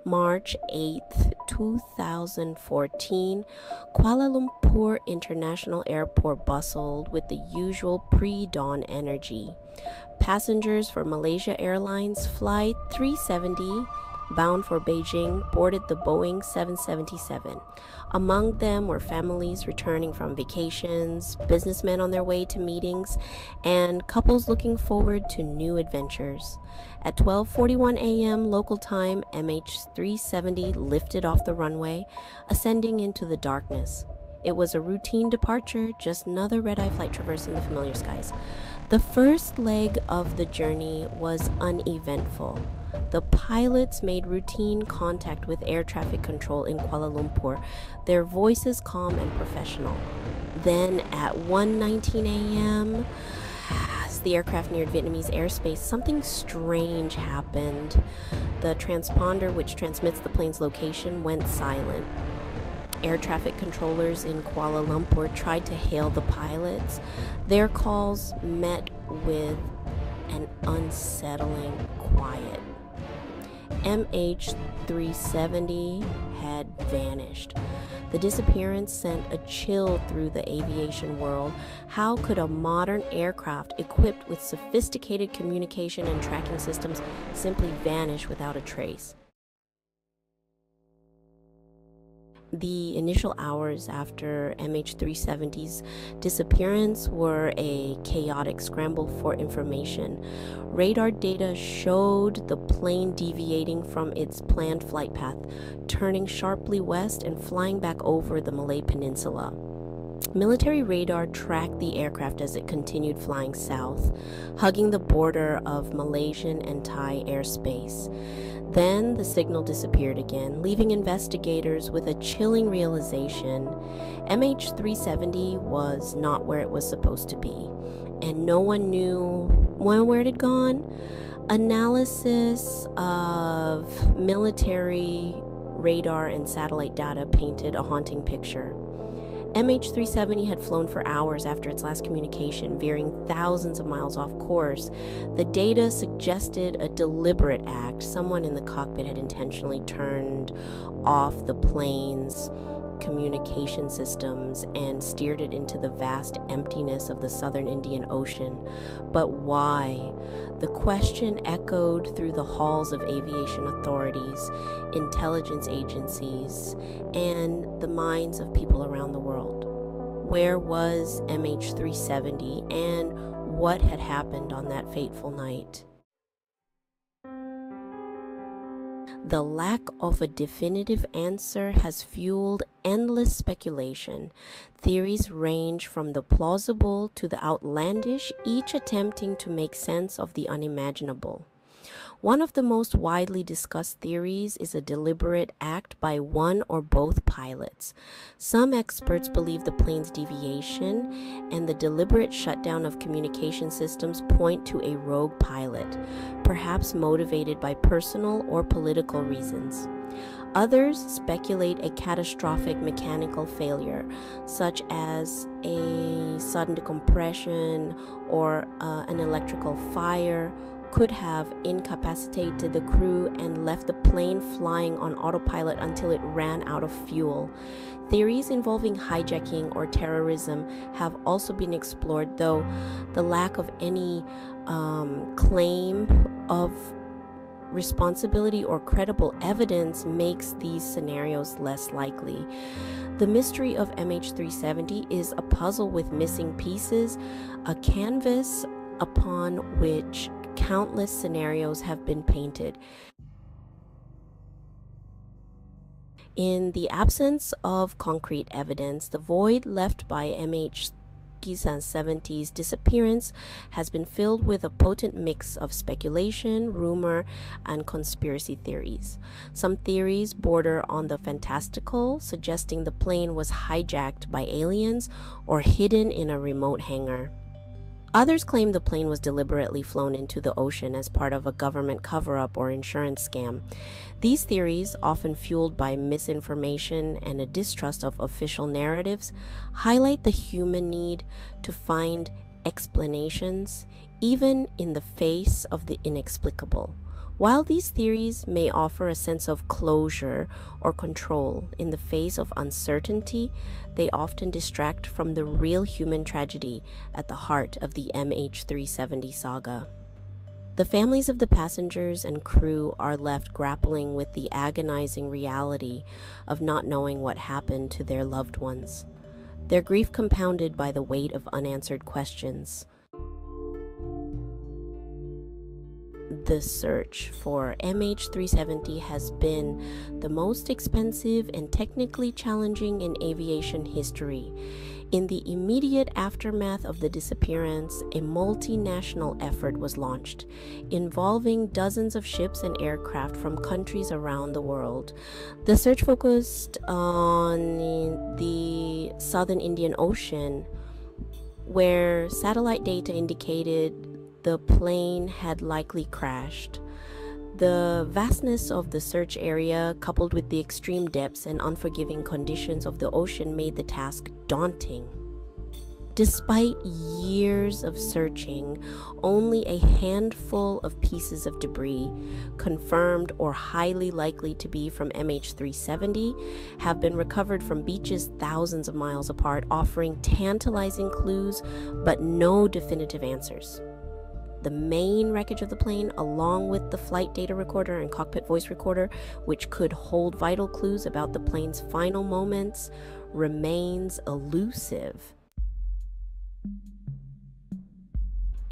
March 8th, 2014, Kuala Lumpur International Airport bustled with the usual pre-dawn energy. Passengers for Malaysia Airlines Flight 370, bound for Beijing, boarded the Boeing 777. Among them were families returning from vacations, businessmen on their way to meetings, and couples looking forward to new adventures. At 12:41 a.m. local time, MH370 lifted off the runway, ascending into the darkness. It was a routine departure, just another red-eye flight traversing the familiar skies. The first leg of the journey was uneventful. The pilots made routine contact with air traffic control in Kuala Lumpur, their voices calm and professional. Then at 1:19 a.m., as the aircraft neared Vietnamese airspace, something strange happened. The transponder, which transmits the plane's location, went silent. Air traffic controllers in Kuala Lumpur tried to hail the pilots. Their calls met with an unsettling quiet. MH370 had vanished. The disappearance sent a chill through the aviation world. How could a modern aircraft equipped with sophisticated communication and tracking systems simply vanish without a trace? The initial hours after MH370's disappearance were a chaotic scramble for information. Radar data showed the plane deviating from its planned flight path, turning sharply west and flying back over the Malay Peninsula. Military radar tracked the aircraft as it continued flying south, hugging the border of Malaysian and Thai airspace. Then the signal disappeared again, leaving investigators with a chilling realization. MH370 was not where it was supposed to be, and no one knew where it had gone. Analysis of military radar and satellite data painted a haunting picture. MH370 had flown for hours after its last communication, veering thousands of miles off course. The data suggested a deliberate act. Someone in the cockpit had intentionally turned off the plane's communication systems and steered it into the vast emptiness of the southern Indian Ocean. But why? The question echoed through the halls of aviation authorities, intelligence agencies, and the minds of people around the world. Where was MH370, and what had happened on that fateful night? The lack of a definitive answer has fueled endless speculation. Theories range from the plausible to the outlandish, each attempting to make sense of the unimaginable. One of the most widely discussed theories is a deliberate act by one or both pilots. Some experts believe the plane's deviation and the deliberate shutdown of communication systems point to a rogue pilot, perhaps motivated by personal or political reasons. Others speculate a catastrophic mechanical failure, such as a sudden decompression or an electrical fire, could have incapacitated the crew and left the plane flying on autopilot until it ran out of fuel. Theories involving hijacking or terrorism have also been explored, though the lack of any claim of responsibility or credible evidence makes these scenarios less likely. The mystery of MH370 is a puzzle with missing pieces, a canvas upon which countless scenarios have been painted. In the absence of concrete evidence, the void left by MH370's disappearance has been filled with a potent mix of speculation, rumor, and conspiracy theories. Some theories border on the fantastical, suggesting the plane was hijacked by aliens or hidden in a remote hangar. Others claim the plane was deliberately flown into the ocean as part of a government cover-up or insurance scam. These theories, often fueled by misinformation and a distrust of official narratives, highlight the human need to find explanations, even in the face of the inexplicable. While these theories may offer a sense of closure or control in the face of uncertainty, they often distract from the real human tragedy at the heart of the MH370 saga. The families of the passengers and crew are left grappling with the agonizing reality of not knowing what happened to their loved ones, their grief compounded by the weight of unanswered questions. The search for MH370 has been the most expensive and technically challenging in aviation history. In the immediate aftermath of the disappearance, a multinational effort was launched, involving dozens of ships and aircraft from countries around the world. The search focused on the southern Indian Ocean, where satellite data indicated the plane had likely crashed. The vastness of the search area, coupled with the extreme depths and unforgiving conditions of the ocean, made the task daunting. Despite years of searching, only a handful of pieces of debris, confirmed or highly likely to be from MH370, have been recovered from beaches thousands of miles apart, offering tantalizing clues but no definitive answers. The main wreckage of the plane, along with the flight data recorder and cockpit voice recorder, which could hold vital clues about the plane's final moments, remains elusive.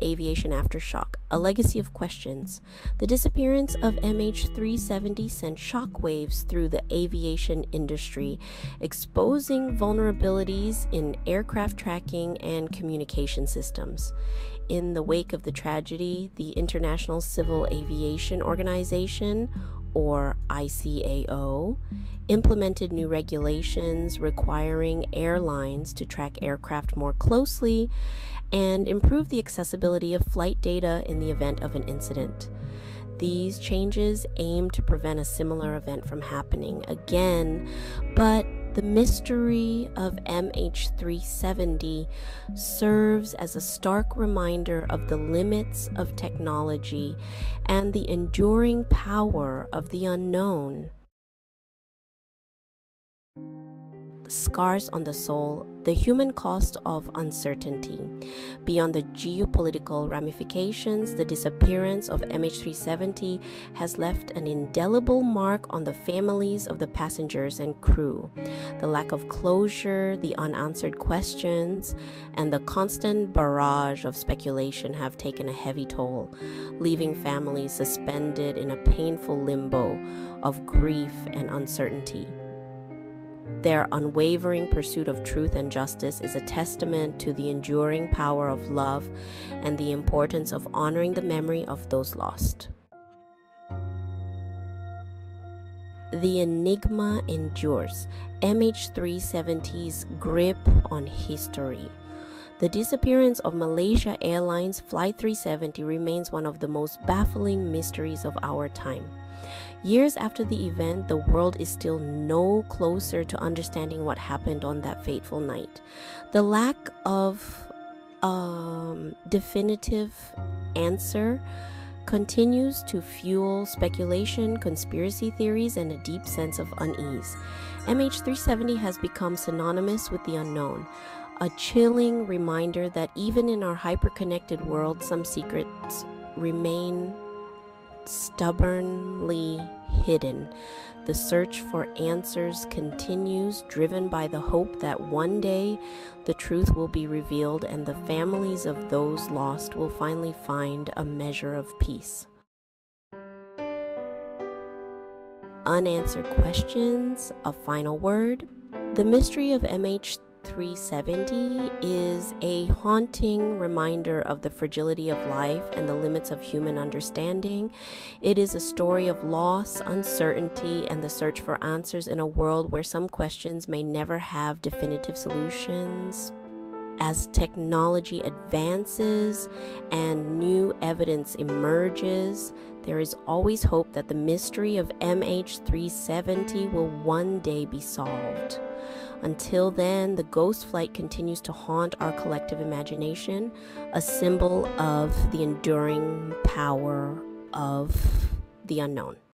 Aviation aftershock, a legacy of questions. The disappearance of MH370 sent shockwaves through the aviation industry, exposing vulnerabilities in aircraft tracking and communication systems. In the wake of the tragedy, the International Civil Aviation Organization, or ICAO, implemented new regulations requiring airlines to track aircraft more closely and improve the accessibility of flight data in the event of an incident. These changes aim to prevent a similar event from happening again, but the mystery of MH370 serves as a stark reminder of the limits of technology and the enduring power of the unknown. Scars on the soul, the human cost of uncertainty. Beyond the geopolitical ramifications, the disappearance of MH370 has left an indelible mark on the families of the passengers and crew. The lack of closure, the unanswered questions, and the constant barrage of speculation have taken a heavy toll, leaving families suspended in a painful limbo of grief and uncertainty. Their unwavering pursuit of truth and justice is a testament to the enduring power of love and the importance of honoring the memory of those lost. The enigma endures, MH370's grip on history. The disappearance of Malaysia Airlines Flight 370 remains one of the most baffling mysteries of our time. Years after the event, the world is still no closer to understanding what happened on that fateful night. The lack of definitive answer continues to fuel speculation, conspiracy theories, and a deep sense of unease. MH370 has become synonymous with the unknown, a chilling reminder that even in our hyper-connected world, some secrets remain stubbornly hidden. The search for answers continues, driven by the hope that one day the truth will be revealed and the families of those lost will finally find a measure of peace. Unanswered questions, a final word. The mystery of MH370 is a haunting reminder of the fragility of life and the limits of human understanding. It is a story of loss, uncertainty, and the search for answers in a world where some questions may never have definitive solutions. As technology advances and new evidence emerges, there is always hope that the mystery of MH370 will one day be solved. Until then, the ghost flight continues to haunt our collective imagination, a symbol of the enduring power of the unknown.